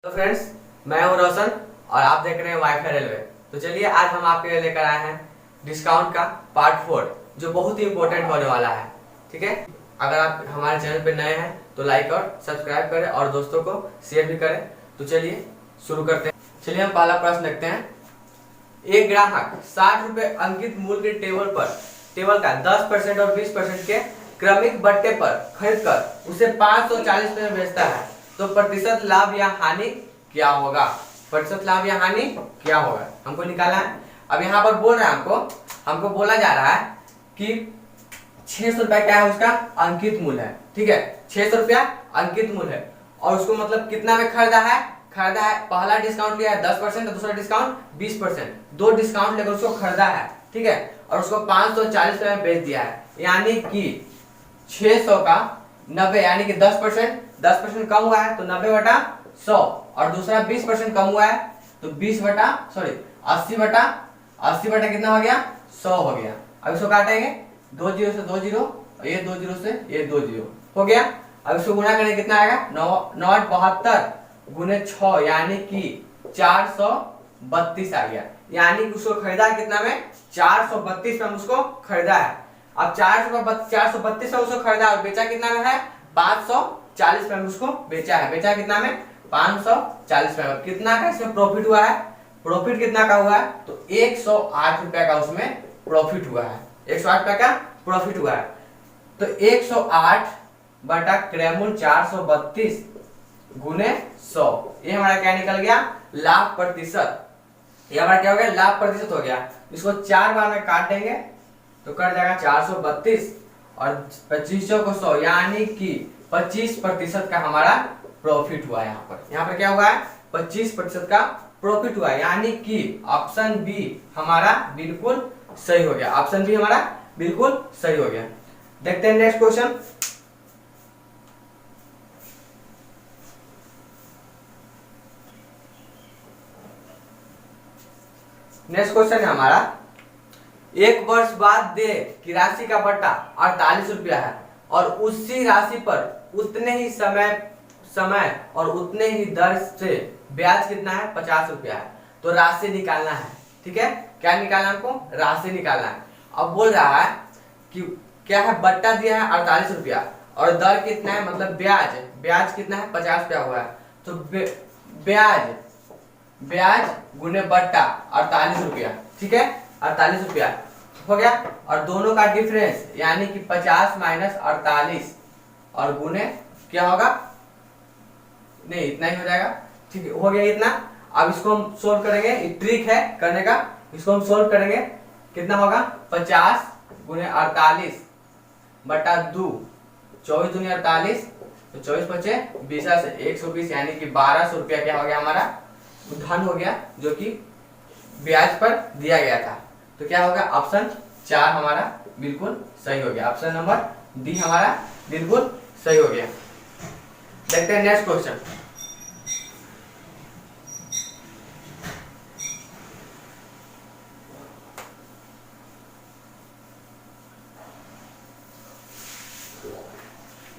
तो फ्रेंड्स, मैं हूं रोशन और आप देख रहे हैं वाईफाई रेलवे। तो चलिए आज हम आपके लिए लेकर आए हैं डिस्काउंट का पार्ट 4 जो बहुत ही इंपॉर्टेंट होने वाला है। ठीक है, अगर आप हमारे चैनल पे नए हैं तो लाइक और सब्सक्राइब करें और दोस्तों को शेयर भी करें। तो चलिए शुरू करते हैं। चलिए हम पहला प्रश्न देखते हैं। एक ग्राहक 60 रुपए अंकित मूल्य के टेबल का 10% और 20% के क्रमिक बट्टे पर खरीद कर उसे 540 में बेचता है, तो प्रतिशत लाभ या हानि क्या होगा? प्रतिशत लाभ या हानि क्या होगा हमको निकालना है। अब यहाँ पर बोल रहा है हमको बोला जा रहा है कि 600 रुपया क्या है, उसका अंकित मूल्य है। ठीक है, 600 रुपया अंकित मूल्य है और उसको मतलब कितना में खरीदा है। पहला डिस्काउंट लिया है 10% और दूसरा डिस्काउंट 20%, दो डिस्काउंट लेकर उसको खरीदा है। ठीक है, और उसको 540 में बेच दिया है, यानी कि 600 का 90 यानी कि 10% कम हुआ है तो 90/100 और दूसरा 20% कम हुआ है तो 80 बटा कितना हो गया, 100 हो गया। अब इसको काटेंगे, 2 जीरो से 2 जीरो, ये 2 जीरो से ये 2 जीरो हो गया। अब इसको गुणा करेंगे, कितना आएगा 972 गुने 6 यानी कि 432 आ गया। यानी कि उसको खरीदा कितना में, 432 में उसको खरीदा है। अब 432 में उसको खरीदा और बेचा कितना में है, 540 में उसको बेचा है। बेचा कितना में, 540 में। कितना का इसमें प्रॉफिट हुआ है, प्रॉफिट कितना का हुआ है, तो 108 रुपया का उसमें प्रॉफिट हुआ है। 108 रुपया का प्रॉफिट हुआ है। तो 108 बटा क्रयमूल्य 432 गुने 100, ये हमारा क्या निकल गया, लाभ प्रतिशत। ये हमारा क्या हो गया, लाभ प्रतिशत हो गया। इसको 4 बार में काट देंगे तो कट जाएगा 432 और 25 को 100 यानी कि 25% का हमारा प्रॉफिट हुआ है। यहाँ पर क्या हुआ है, 25% का प्रॉफिट हुआ है। यानी कि ऑप्शन बी हमारा बिल्कुल सही हो गया। ऑप्शन बी हमारा बिल्कुल सही हो गया। देखते हैं नेक्स्ट क्वेश्चन। नेक्स्ट क्वेश्चन है हमारा, एक वर्ष बाद देय की राशि का बट्टा 48 रुपया है और उसी राशि पर उतने ही समय और उतने ही दर से ब्याज कितना है, 50 रुपया है। तो राशि निकालना है। ठीक है, क्या निकालना है हमको, राशि निकालना है। अब बोल रहा है कि क्या है, बट्टा दिया है 48 रुपया और दर कितना है, मतलब ब्याज कितना है, 50 रुपया हुआ है। तो ब्याज गुने बट्टा 48 रुपया। ठीक है, 48 रुपया हो गया और दोनों का डिफरेंस यानी कि 50 माइनस 48 और गुने क्या होगा, नहीं इतना ही हो जाएगा। ठीक है, हो गया इतना। अब इसको हम सोल्व करेंगे, ट्रिक है करने का। इसको हम सोल्व करेंगे, कितना होगा, 50 गुने 48 बटा 2, 24 दूनी 48 तो 24 बचे 20 से 120 यानी कि 1200 रुपया क्या हो गया, हमारा धन हो गया जो कि ब्याज पर दिया गया था। तो क्या होगा, ऑप्शन 4 हमारा बिल्कुल सही हो गया। ऑप्शन नंबर डी हमारा बिल्कुल सही हो गया। देखते हैं नेक्स्ट क्वेश्चन।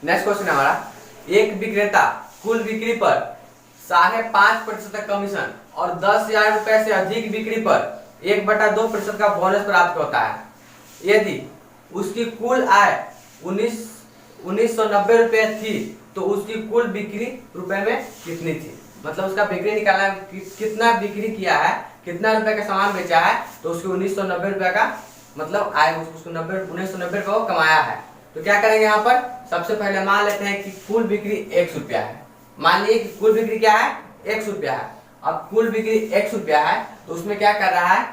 नेक्स्ट क्वेश्चन हमारा, एक विक्रेता कुल बिक्री पर 5.5% कमीशन और 10,000 रुपए से अधिक बिक्री पर 1/2% का बोनस प्राप्त होता है। यदि उसकी कुल आय 1990 रुपए थी तो उसकी कुल बिक्री रुपए में कितनी थी। मतलब उसका बिक्री निकालना, कितना बिक्री किया है, कितना रुपए का सामान बेचा है, तो उसकी 1990 रुपए का मतलब आय, उसको 1990 का कमाया है। तो क्या करेंगे, यहाँ पर सबसे पहले मान लेते हैं कि कुल बिक्री 100 रुपया है। मान लिए कि कुल बिक्री क्या है, 100 रुपया है। अब कुल बिक्री 100 रुपया है तो उसमें क्या कर रहा है,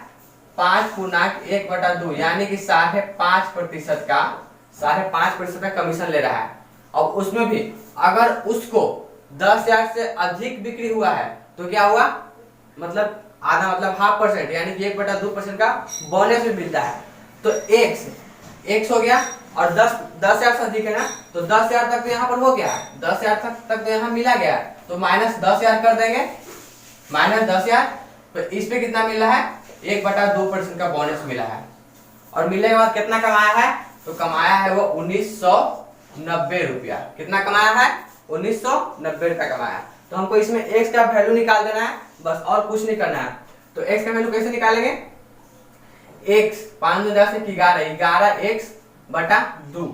5 पूर्णांक 1/2 यानी कि 5.5% का कमीशन ले रहा है। अब उसमें भी अगर उसको 10,000 से अधिक बिक्री हुआ है तो क्या हुआ, मतलब आधा, मतलब 0.5% यानी कि 1/2% का बोनस भी मिलता है। तो 1 हो गया और 10,000 से अधिक है ना, तो 10,000 तक तो यहाँ पर हो गया है, 10,000 तक तो यहाँ मिला गया है। तो माइनस 10,000 कर देंगे, माइनस 10,000। तो इस पे कितना मिला है, 1/2% का बोनस मिला है। और मिलने के बाद कितना कमाया है, तो कमाया है वो 1990 रुपया। कितना कमाया है, 1990 रुपया कमाया। तो तो हमको इसमें x का वैल्यू निकाल देना है बस, और कुछ नहीं करना है। तो x का वैल्यू कैसे निकालेंगे, x 5 में 10 11, 11x बटा 2।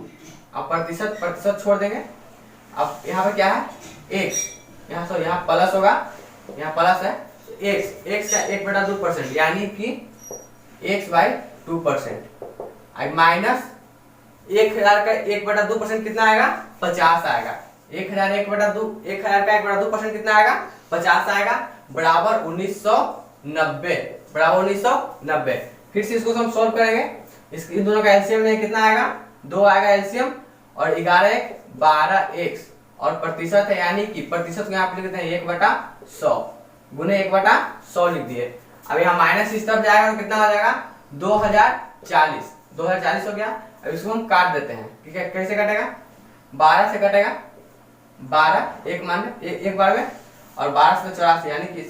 अब प्रतिशत प्रतिशत छोड़ देंगे। अब यहाँ पे क्या है x, यहाँ प्लस होगा, यहाँ प्लस है x का 1 बटा 2% यानी कि x बाई 2%। अब माइनस 1000 का 1 बटा 2% कितना आएगा, 50 आएगा। 1000 1 बटा 2% कितना आएगा, 50 आएगा, बराबर 1990, बराबर 1990। फिर से इसको हम सॉल्व करेंगे, इन दोनों का एलसीएम नहीं कितना आएगा, 2 आएगा एलसीएम, और 11 1 12x, और प्रतिशत है यानी कि प्रतिशत को यहाँ पे लिखते हैं 1/100 गुने 1/100 लिख दिए। अब यहाँ माइनस इस तरफ जाएगा तो कितना हो जाएगा, 2040 हो गया। अब इसको हम काट देते हैं, ठीक है, कैसे कटेगा, 12 से कटेगा, 12 एक मान एक बार में, और 12 से 84 यानी कि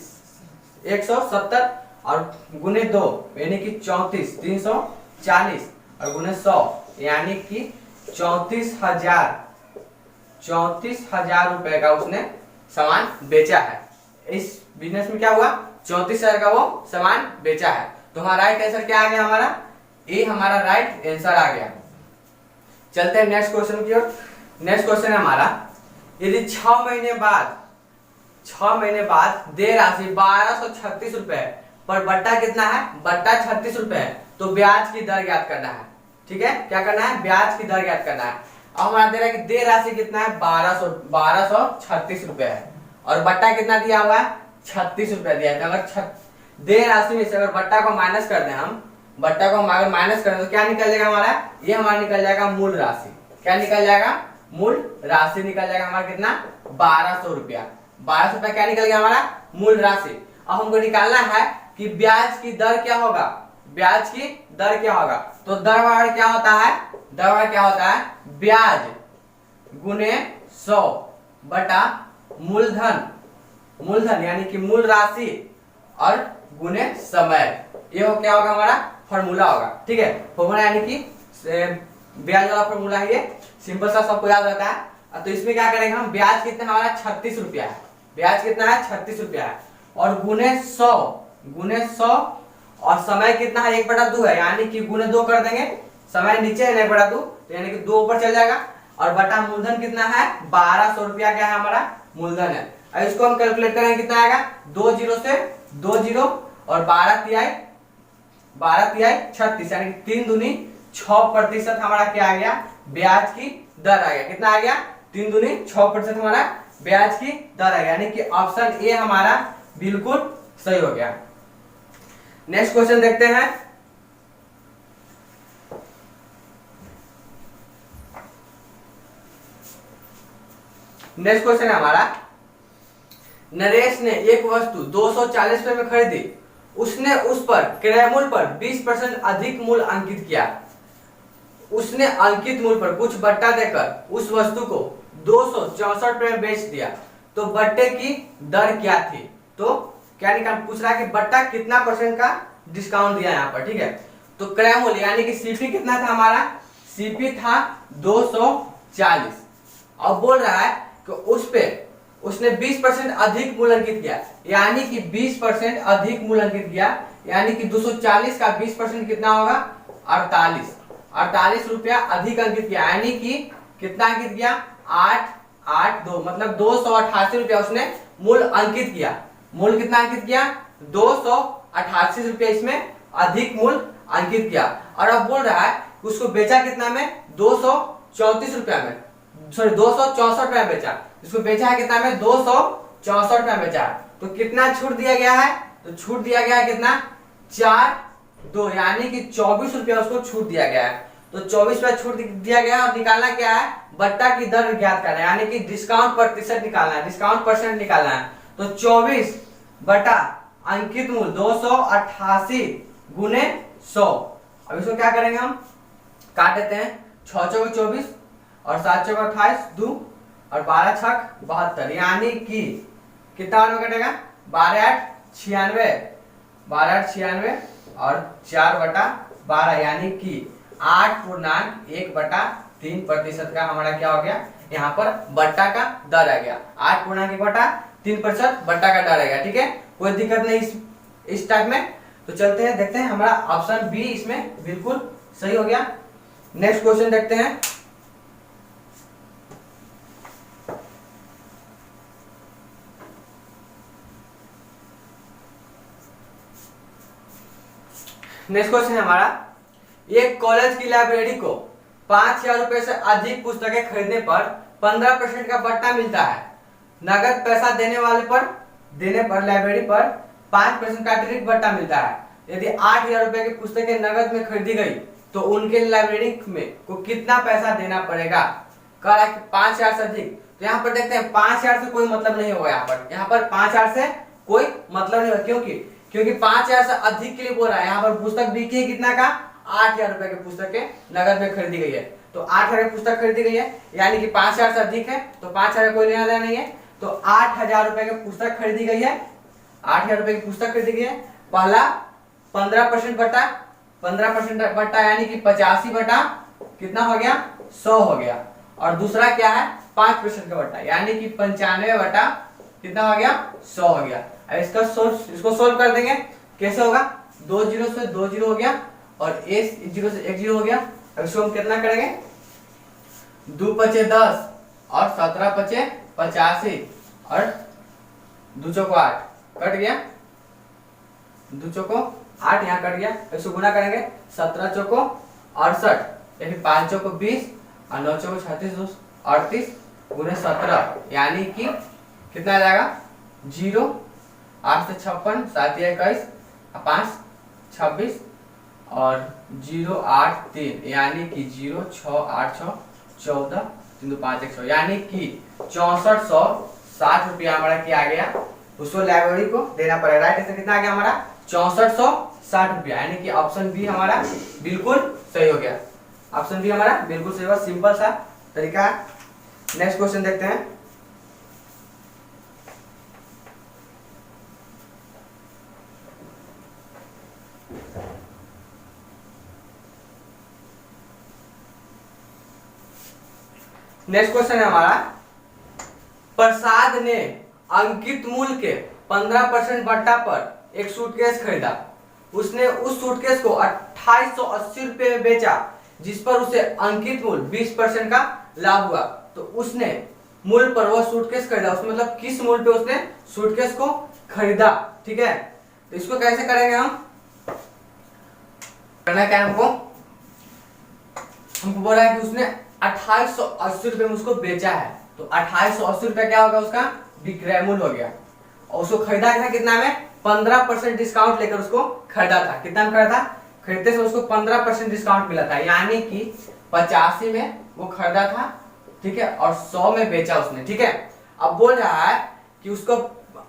170, और गुने 2 यानी कि 34, 340, और गुने 100 यानी कि 34,000 रुपए का उसने सामान बेचा है। इस बिजनेस में क्या हुआ, 34,000 का वो सामान बेचा है। तो हमारा राइट आंसर क्या आ गया, हमारा ए हमारा राइट आंसर आ गया। चलते हैं नेक्स्ट क्वेश्चन की ओर। नेक्स्ट क्वेश्चन है हमारा, यदि 6 महीने बाद दे राशि 1236 रुपए पर बट्टा कितना है, बट्टा 36 रुपए है, तो ब्याज की दर ज्ञात करना है। ठीक है, क्या करना है, ब्याज की दर ज्ञात करना है। अब हमारा दे रहा है कि दे राशि कितना है, 1236 रुपए है, और बट्टा कितना दिया हुआ है, 36 रुपए दिया है। अगर दे राशि में से अगर बट्टा को माइनस कर दें, हम बट्टा को अगर माइनस करें तो क्या निकल जाएगा हमारा, ये हमारा निकल जाएगा मूल राशि। क्या निकल जाएगा, मूल राशि निकल जाएगा हमारा कितना, 1200 रुपया। 1200 रुपया क्या निकल गया हमारा, मूल राशि। अब हमको निकालना है कि ब्याज की दर क्या होगा, ब्याज की दर क्या होगा। तो दर बराबर क्या होता है, दर बराबर क्या होता है, ब्याज गुने 100 बटा मूलधन यानी कि मूल राशि, और गुने समय। ये हो क्या होगा, हमारा फॉर्मूला होगा। ठीक है, फॉर्मूला यानी कि ब्याज वाला फॉर्मूला है, ये सिंपल सा सबको याद रहता है। तो इसमें क्या करेंगे हम, ब्याज कितना हमारा 36 रुपया है, ब्याज कितना है 36 रुपया है, और गुने 100 और समय कितना है 1/2 है, यानी कि गुने 2 कर देंगे, समय नीचे है 1/2 तो यानी कि 2 ऊपर चल जाएगा, और बटा मूलधन कितना है 1200 रुपया क्या है हमारा मूलधन है। अब इसको हम कैलकुलेट करेंगे कितना आएगा, 2 0 से 2 0 और 12 तिहाई 36 यानी 3 दूनी 6% हमारा क्या आ गया, ब्याज की दर आ गया। कितना आ गया, 3 दूनी 6% हमारा ब्याज की दर आ गया, यानी कि ऑप्शन ए हमारा बिल्कुल सही हो गया। नेक्स्ट क्वेश्चन देखते हैं। नेक्स्ट क्वेश्चन है हमारा, नरेश ने एक वस्तु 240 रुपए में खरीदी, उसने उस पर क्रय मूल्य पर 20% अधिक मूल्य अंकित किया। उसने अंकित मूल्य पर कुछ बट्टा देकर उस वस्तु को 264 रुपए में बेच दिया, तो बट्टे की दर क्या थी। तो क्या निकाल पूछ रहा है कि बट्टा कितना % का डिस्काउंट दिया यहाँ पर। ठीक है, तो क्रय मूल्य यानी कि सीपी कितना था हमारा, सीपी था 240। अब बोल रहा है कि उस पे उसने 20% अधिक मूल्य अंकित किया, यानी कि 20% अधिक मूल्य अंकित किया, यानी कि 240 का 20% कितना होगा, 48 रुपया अधिक अंकित किया, यानी कि कितना अंकित किया, 882 मतलब 288 रुपया उसने मूल्य अंकित किया। मूल्य कितना अंकित किया, 288 रुपया इसमें अधिक मूल्य अंकित किया। और अब बोल रहा है उसको बेचा कितना में, 234 रुपया में, सॉरी 264 रुपया बेचा। इसको बेचा है कितना में, 264 रुपया बेचा। तो कितना छूट दिया गया है, तो छूट दिया गया है कितना, 4/2 यानी कि 24 रुपया उसको छूट दिया गया है। तो 24 रुपया छूट दिया गया, और निकालना क्या है, बट्टा की दर ज्ञात करना है, यानी कि डिस्काउंट प्रतिशत निकालना है, डिस्काउंट % निकालना है। तो 24 बटा अंकित मूल्य 288 गुने 100। अब इसको क्या करेंगे हम, काट देते हैं, 6 चौक 24 और 7 चौक 28 2 और 12 छक 72, यानी कि कितना में कटेगा, 12 8 96 और 4/12 यानी कि 8.1/3% का हमारा क्या हो गया, यहाँ पर बट्टा का दर आ गया। 8.1/3 3% बट्टा का डरेगा। ठीक है, कोई दिक्कत नहीं इस टाइप में। तो चलते हैं, देखते हैं हमारा ऑप्शन बी इसमें बिल्कुल सही हो गया। नेक्स्ट क्वेश्चन देखते हैं। नेक्स्ट क्वेश्चन है हमारा, एक कॉलेज की लाइब्रेरी को 5,000 रुपए से अधिक पुस्तकें खरीदने पर 15% का बट्टा मिलता है। नगद पैसा देने पर लाइब्रेरी पर 5% का अतिरिक्त बट्टा मिलता है। यदि 8,000 रुपए की पुस्तकें नगद में खरीदी गई तो उनके लाइब्रेरी में को कितना पैसा देना पड़ेगा। कह रहा है कि 5,000 से अधिक। तो यहाँ पर देखते हैं 5,000 से कोई मतलब नहीं होगा। यहाँ पर 5,000 से कोई मतलब नहीं होगा, क्योंकि 5,000 से अधिक के लिए बोल रहा है। यहाँ पर पुस्तक बिकी है कितना का, 8,000 रुपए की पुस्तकें नगद में खरीदी गई है। तो 8,000 की पुस्तक खरीदी गई है, यानी कि 5,000 से अधिक है, तो 5,000 का कोई लेना देना नहीं है। तो 8,000 रुपए की पुस्तक खरीदी गई है, 8,000 रुपए की पुस्तक खरीदी गई है। पहला 15% बट्टा, 15% बट्टा यानी कि 85 बटा कितना हो गया, 100 हो गया। और दूसरा क्या है, 5% का बट्टा यानी कि 95 बटा कितना हो गया, 100 हो गया। इसको सोल्व कर देंगे, कैसे होगा, 2 जीरो से 2 जीरो हो गया और 1 जीरो से 1 जीरो हो गया। अब इसको हम कितना करेंगे, 2 पचे 10 और 17 पचे 85 और 2 चौको 8 कट गया, 2 चौको 8 यहाँ कट गया। इसको गुना करेंगे, 17 चौको 68 यानी 5 चौको 20 और 9 चौको 36 38 गुने 17 यानी कि कितना आ जाएगा, 0 8 से 56 7 21 5 26 और 0 8 3 यानी कि 0 6 8 6 14 3 5 100 यानी कि 6460 रुपया हमारा क्या आ गया, उसको लाइब्रेरी को देना पड़ेगा। राइट आंसर कितना आ गया हमारा, 6460 रुपया, यानी कि ऑप्शन बी हमारा बिल्कुल सही हो गया। ऑप्शन बी हमारा बिल्कुल सही हुआ, सिंपल सा तरीका। नेक्स्ट क्वेश्चन देखते हैं। नेक्स्ट क्वेश्चन है हमारा, प्रसाद ने अंकित मूल्य के 15% बट्टा पर एक सूटकेस खरीदा। उसने उस सूटकेस को 2880 रुपए में बेचा, जिस पर उसे अंकित मूल्य 20% का लाभ हुआ। तो उसने मूल्य पर वह सूटकेस खरीदा, उसमें मतलब किस मूल्य पे उसने सूटकेस को खरीदा। ठीक है, तो इसको कैसे करेंगे हम, करना क्या है हमको बोला है कि उसने 2880 रुपए में उसको बेचा है। तो 2880 रुपया क्या होगा, उसका विक्रय मूल्य हो गया। और उसको खरीदा था कितना में, 15% डिस्काउंट लेकर उसको खरीदा था। कितना में खरीदा था, खरीदते समय उसको 15% डिस्काउंट मिला था, यानी कि 85 में वो खरीदा था। ठीक है, और 100 में बेचा उसने। ठीक है, अब बोल रहा है कि उसको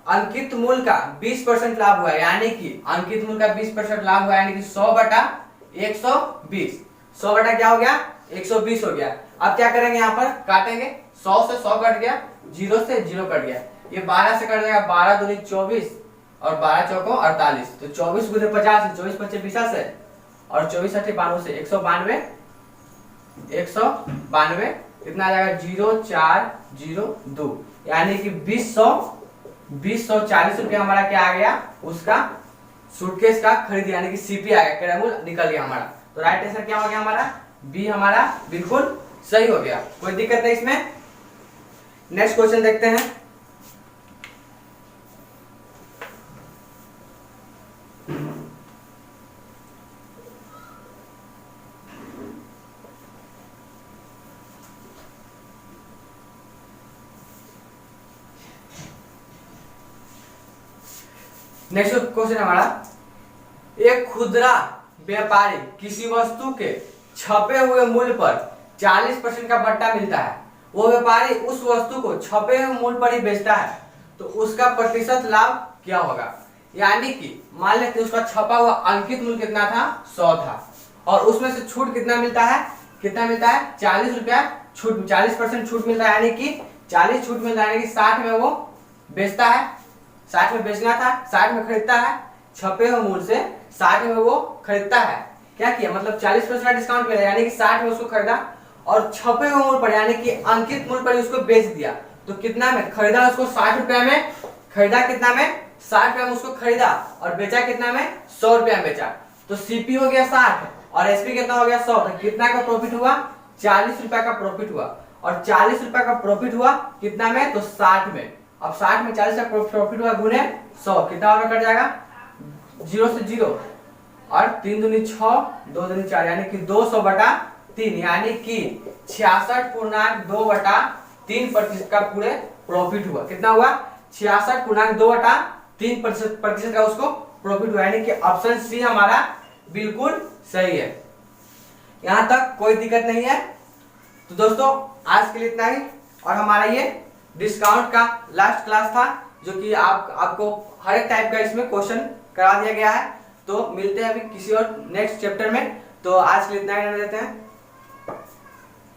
अंकित मूल्य का 20% लाभ हुआ, यानी कि अंकित मूल्य का 20% लाभ हुआ, यानी कि 100 बटा 120, 100 बटा क्या हो गया, 120 हो गया। अब क्या करेंगे, यहाँ पर काटेंगे, 100 से 100 कट गया, 0 से 0 कट गया, ये 12 से कट जाएगा, 12 दूनी 24 और 12 चौको 48। तो 24 गुने 50, 24 पच्चे 20 से और 24 अठे 92 से 192 कितना आ जाएगा, 0402 यानी कि 2040 रुपया हमारा क्या आ गया, उसका सूटकेस का खरीद, यानी कि सीपी आ गया, क्रय मूल्य निकल गया हमारा। तो राइट आंसर क्या हो गया हमारा, बी हमारा बिल्कुल सही हो गया, कोई दिक्कत नहीं इसमें। नेक्स्ट क्वेश्चन देखते हैं। नेक्स्ट क्वेश्चन हमारा, एक खुदरा व्यापारी किसी वस्तु के छपे हुए मूल्य पर 40% का बट्टा मिलता है। वो व्यापारी उस वस्तु को छपे हुए मूल्य पर ही बेचता है, तो उसका प्रतिशत लाभ क्या होगा। यानी कि मान लेते हैं उसका छपा हुआ अंकित मूल्य कितना था, 100 था, और उसमें से छूट कितना मिलता है, 40 रुपया छूट, 40% छूट मिलता है, यानी कि 40 छूट मिलता है, यानी कि 60 में वो बेचता है, 60 में बेचना था, 60 में खरीदता है, छपे हुए मूल्य से 60 में वो खरीदता है। क्या किया, मतलब 40% डिस्काउंट मिला, यानी कि 60 में उसको खरीदा और छपे हुए मूल्य पर यानी कि अंकित मूल्य पर उसको बेच दिया। तो तो कितना में खरीदा उसको 60 रुपया में, खरीदा कितना में 60 रुपया में उसको खरीदा और बेचा कितना में 100 रुपया में बेचा। तो सीपी हो गया 60 और एसपी कितना हो गया 100, तो कितना का प्रॉफिट हुआ 40 रुपया का प्रॉफिट हुआ। और 40 रुपया का प्रॉफिट हुआ कितना में, तो 60 में। अब 60 में 40 का प्रॉफिट हुआ गुने 100, कितना और कट जाएगा 0 से 0 और 3 दूनी 6 2 दूनी 4 यानी कि 200/3 यानी कि 66.2/3% का पूरे प्रॉफिट हुआ। कितना हुआ 66.2/3% का उसको प्रॉफिट हुआ, यानी कि ऑप्शन सी हमारा बिल्कुल सही है। यहां तक कोई दिक्कत नहीं है। तो दोस्तों आज के लिए इतना ही, और हमारा ये डिस्काउंट का लास्ट क्लास था जो कि आपको हर एक टाइप का इसमें क्वेश्चन करा दिया गया है। तो मिलते हैं अभी किसी और नेक्स्ट चैप्टर में। तो आज के लिए इतना ही रहते हैं।